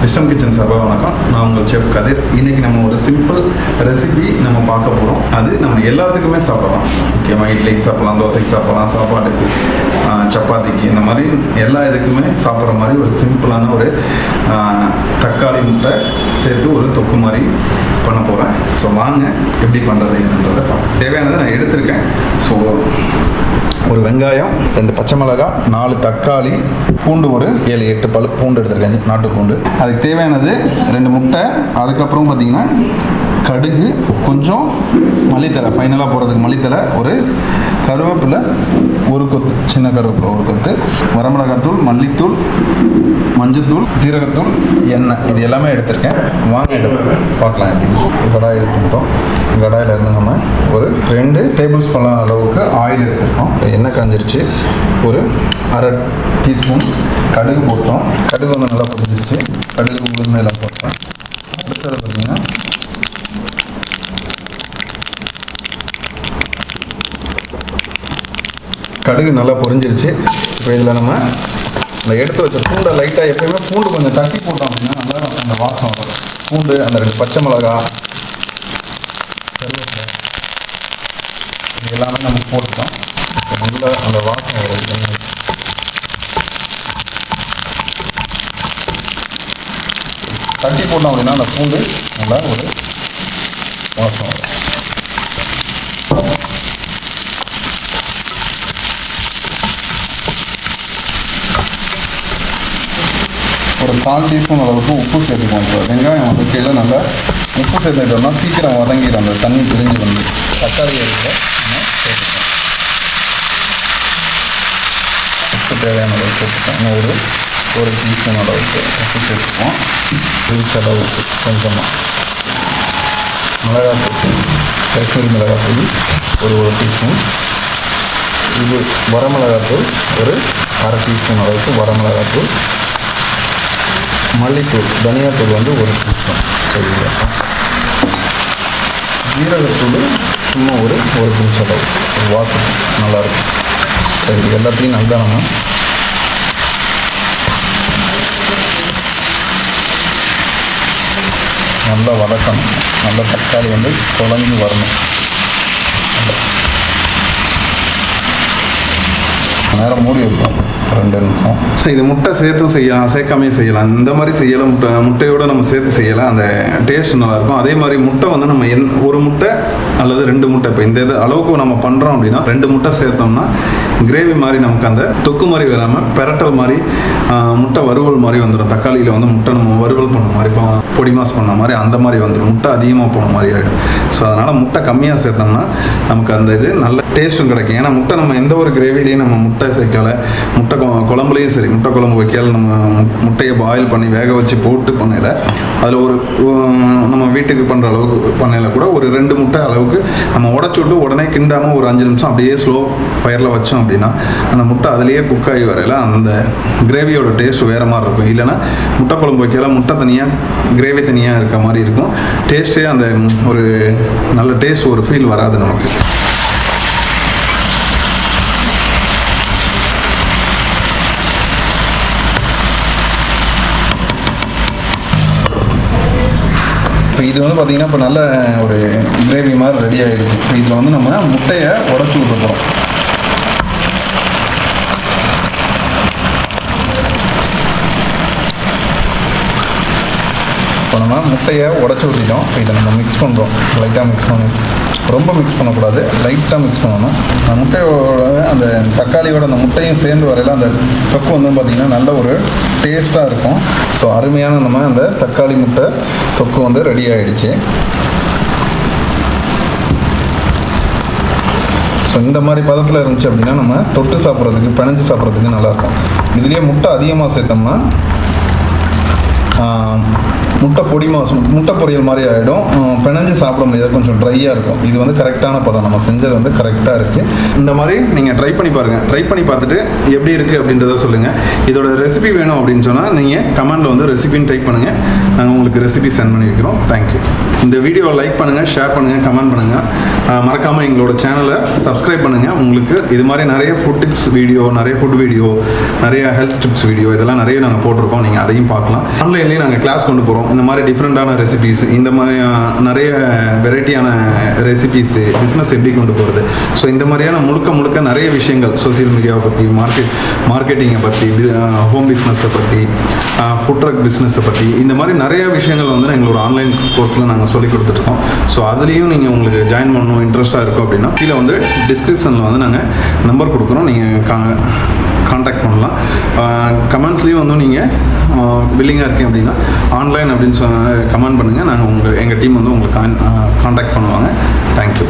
Wisdom kitchen சார்பாக வணக்கம். நான் உங்கள் செஃப் கதிர். இன்றைக்கி நம்ம ஒரு சிம்பிள் ரெசிபி நம்ம பார்க்க போகிறோம். அது நம்ம எல்லாத்துக்குமே சாப்பிடலாம். முக்கியமாக இட்லிக்கு சாப்பிடலாம், தோசைக்கு சாப்பிடலாம், சாப்பாட்டுக்கு, சப்பாத்திக்கு, இந்த மாதிரி எல்லா இதுக்குமே சாப்பிட்ற மாதிரி ஒரு சிம்பிளான ஒரு தக்காளி முட்டை சேர்த்து ஒரு தொக்கு மாதிரி பண்ண போகிறேன். ஸோ வாங்க எப்படி பண்ணுறது என்னன்றதை பார்க்க. தேவையானதை நான் எடுத்திருக்கேன். ஸோ ஒரு வெங்காயம், 2 பச்சை மிளகாய், 4 தக்காளி, பூண்டு ஒரு 7-8 பல் பூண்டு எடுத்துருக்கேன், நாட்டு பூண்டு. அதுக்கு தேவையானது 2 முட்டை. அதுக்கப்புறம் பார்த்திங்கன்னா கடுகு, கொஞ்சம் மல்லித்தலை, ஃபைனலாக போகிறதுக்கு மல்லித்தலை, ஒரு கருவேப்பிலை, ஒரு கொத்து, சின்ன கருவேப்பிலை ஒரு கொத்து, வரமிளகாத்தூள், மல்லித்தூள், மஞ்சத்தூள், சீரகத்தூள், எண்ணெய், இது எல்லாமே எடுத்திருக்கேன். வாங்க பார்க்கலாம் எப்படி. கடாய் எடுத்துக்கிட்டோம். கடாயில் இருந்து நம்ம ஒரு 2 டேபிள் ஸ்பூன் அளவுக்கு ஆயில் எடுத்துருக்கோம். எண்ணெய் காஞ்சிருச்சு. ஒரு அரை டீஸ்பூன் கடுகு போட்டோம். கடுகு வந்து நல்லா பொரிஞ்சிருச்சு. கடுகு உளுந்தெல்லாம் போட்டோம். அடுத்தது பார்த்திங்கன்னா கடுகு நல்லா பொரிஞ்சிருச்சு. இப்போ இதில் நம்ம இந்த எடுத்து வச்ச பூண்டை லைட்டாக, எப்பயுமே பூண்டு கொஞ்சம் தட்டி போட்டோம் அப்படின்னா நல்லா அந்த வாசம் வரும். பூண்டு, அந்த 2 பச்சை மிளகாய், கருவேப்பிலை, இது எல்லாமே நம்ம போட்டுட்டோம். நல்லா அந்த வாசம் வரும். தட்டி போட்டோம் அப்படின்னா அந்த பூண்டு நல்லா ஒரு வாசம் வரும். ஒரு 4 டீஸ்பூன் அளவுக்கு உப்பு சேர்த்துக்கோங்க. வெங்காயம் வந்து கீழே நல்லா உப்பு சேர்த்துக்கிட்டோம்னா சீக்கிரம் வதங்கிடும். அந்த தண்ணி பிரிஞ்சு வந்து தக்காளி எடுத்து நம்ம சேர்த்துக்கோம். உப்பு தேவையான அளவு சேர்த்துக்கோம். இன்னும் ஒரு டீஸ்பூன் அளவுக்கு உப்பு சேர்த்துப்போம். அளவுக்கு கொஞ்சமாக மிளகாத்தூள், காஷ்மீரி மிளகாத்தூள் ஒரு டீஸ்பூன். இது வரமிளகாத்தூள் ஒரு அரை டீஸ்பூன் அளவுக்கு வரமிளகாத்தூள். மல்லித்தூள், தனியாத்தூள் வந்து ஒரு டீஸ்பூன். சரிங்களா. ஜீரகத்தூள் சும்மா ஒரு பிஞ்ச் அளவு, ஒரு வாசம் நல்லாயிருக்கும். சரி, எல்லாத்தையும் நல்லா நம்ம நல்லா வதக்கணும். நல்லா தக்காளி வந்து குழஞ்சி வரணும். நேரம் மூடி வைப்போம் 2 நிமிஷம். ஸோ இது முட்டை சேர்த்தும் செய்யலாம், சேர்க்காமே செய்யலாம். இந்த மாதிரி செய்யலாம். முட்டையோடு நம்ம சேர்த்து செய்யலாம். அந்த டேஸ்ட் நல்லாயிருக்கும். அதே மாதிரி முட்டை வந்து நம்ம ஒரு முட்டை அல்லது 2 முட்டை, இப்போ இந்த இது அளவுக்கு நம்ம பண்ணுறோம் அப்படின்னா 2 முட்டை சேர்த்தோம்னா கிரேவி மாதிரி நமக்கு அந்த தொக்கு மாதிரி வராமல் பெரட்டல் மாதிரி, முட்டை வறுவல் மாதிரி வந்துடும். தக்காளியில் வந்து முட்டை நம்ம வறுவல் பண்ண மாதிரி, பொடி மாஸ் பண்ண மாதிரி அந்த மாதிரி வந்துடும். முட்டை அதிகமாக போன மாதிரி ஆகிடும். ஸோ அதனால் முட்டை கம்மியாக சேர்த்தோம்னா நமக்கு அந்த இது நல்ல டேஸ்ட்டும் கிடைக்கும். ஏன்னா முட்டை நம்ம எந்த ஒரு கிரேவிலையும் நம்ம முட்டை சேர்க்கலை, முட்டை குழம்புலையும் சரி, முட்டை குழம்பு வைக்கல, நம்ம முட்டையை பாயில் பண்ணி வேக வச்சு போட்டு பண்ணல, அதில் ஒரு நம்ம வீட்டுக்கு பண்ணுற அளவுக்கு பண்ணல கூட ஒரு 2 முட்டை அளவுக்கு நம்ம உடச்சி விட்டு உடனே கிண்டாமல் ஒரு 5 நிமிஷம் அப்படியே ஸ்லோ ஃபயரில் வச்சோம் அப்படின்னா அந்த முட்டை அதிலேயே குக் ஆகி வரையில அந்த கிரேவியோட டேஸ்ட் வேறு மாதிரி இருக்கும். இல்லைன்னா முட்டை குழம்பு வைக்கல, முட்டை தனியாக கிரேவி தனியாக இருக்க மாதிரி இருக்கும். டேஸ்ட்டே அந்த ஒரு நல்ல டேஸ்ட், ஒரு ஃபீல் வராது நமக்கு. இது வந்து பார்த்திங்கன்னா இப்போ நல்ல ஒரு கிரேவி மாதிரி ரெடி ஆகிடுச்சு. இதில் வந்து நம்ம முட்டையை உடச்சி விட்டுறோம். இப்போ நம்ம முட்டையை உடச்சி விட்டுட்டோம். இதை நம்ம மிக்ஸ் பண்ணுறோம். லைட்டாக மிக்ஸ் பண்ணி, ரொம்ப மிக்ஸ் பண்ணக்கூடாது, லைட்டாக மிக்ஸ் பண்ணணும். அந்த முட்டையோட அந்த தக்காளியோட அந்த முட்டையும் சேர்ந்து வரையில அந்த தொக்கு வந்து பார்த்திங்கன்னா நல்ல ஒரு டேஸ்ட்டாக இருக்கும். ஸோ அருமையான நம்ம அந்த தக்காளி முட்டை தொக்கு வந்து ரெடி ஆகிடுச்சு. ஸோ இந்த மாதிரி பதத்தில் இருந்துச்சு அப்படின்னா நம்ம தொட்டு சாப்பிட்றதுக்கு, பிணைஞ்சு சாப்பிட்றதுக்கு நல்லாயிருக்கும். இதுலேயே முட்டை அதிகமாக சேர்த்தோம்னா முட்டை முட்டை பொரியல் மாதிரி ஆகிடும். பிணைஞ்சு சாப்பிட முடியாது, கொஞ்சம் ட்ரையாக இருக்கும். இது வந்து கரெக்டான பதம், நம்ம செஞ்சது வந்து கரெக்டாக இருக்குது. இந்த மாதிரி நீங்கள் ட்ரை பண்ணி பாருங்கள். ட்ரை பண்ணி பார்த்துட்டு எப்படி இருக்குது அப்படின்றத சொல்லுங்கள். இதோட ரெசிபி வேணும் அப்படின்னு சொன்னால் நீங்கள் கமெண்டில் வந்து ரெசிபின்னு டைப் பண்ணுங்கள். நாங்கள் உங்களுக்கு ரெசிபி சென்ட் பண்ணி வைக்கிறோம். தேங்க்யூ. இந்த வீடியோவை லைக் பண்ணுங்கள், ஷேர் பண்ணுங்கள், கமெண்ட் பண்ணுங்கள். மறக்காமல் எங்களோட சேனலை சப்ஸ்கிரைப் பண்ணுங்கள். உங்களுக்கு இது மாதிரி நிறைய ஃபுட் டிப்ஸ் வீடியோ, நிறைய ஃபுட் வீடியோ, நிறைய ஹெல்த் டிப்ஸ் வீடியோ இதெல்லாம் நிறைய நாங்கள் போட்டிருக்கோம். நீங்கள் அதையும் பார்க்கலாம். ஆன்லைன்லேயும் நாங்கள் கிளாஸ் கொண்டு போகிறோம். இந்த மாதிரி டிஃப்ரெண்ட்டான ரெசிபீஸ், இந்த மாதிரி நிறைய வெரைட்டியான ரெசிபீஸு, பிஸ்னஸ் எப்படி கொண்டு போகிறது, ஸோ இந்த மாதிரியான முழுக்க நிறைய விஷயங்கள் சோசியல் மீடியாவை பற்றி, மார்க்கெட்டிங்கை பற்றி, ஹோம் பிஸ்னஸை பற்றி, ஃபுட் ட்ரக் பிஸ்னஸை பற்றி, இந்த மாதிரி நிறைய விஷயங்கள் வந்து எங்களோட ஆன்லைன் கோர்ஸில் நாங்கள் சொல்லிக் கொடுத்துருக்கோம். ஸோ அதுலேயும் நீங்கள் உங்களுக்கு ஜாயின் பண்ணணும் இன்ட்ரெஸ்ட்டாக இருக்கும் அப்படின்னா கீழே வந்து டிஸ்கிரிப்ஷனில் வந்து நாங்கள் நம்பர் கொடுக்குறோம். நீங்கள் காண்டாக்ட் பண்ணலாம். கமெண்ட்ஸ்லேயும் வந்து நீங்கள் வில்லிங்காக இருக்கீங்க அப்படின்னா ஆன்லைன் அப்படின்னு கமெண்ட் பண்ணுங்கள். நாங்கள் எங்கள் டீம் வந்து உங்களுக்கு காண்டாக்ட் பண்ணுவாங்க. தேங்க்யூ.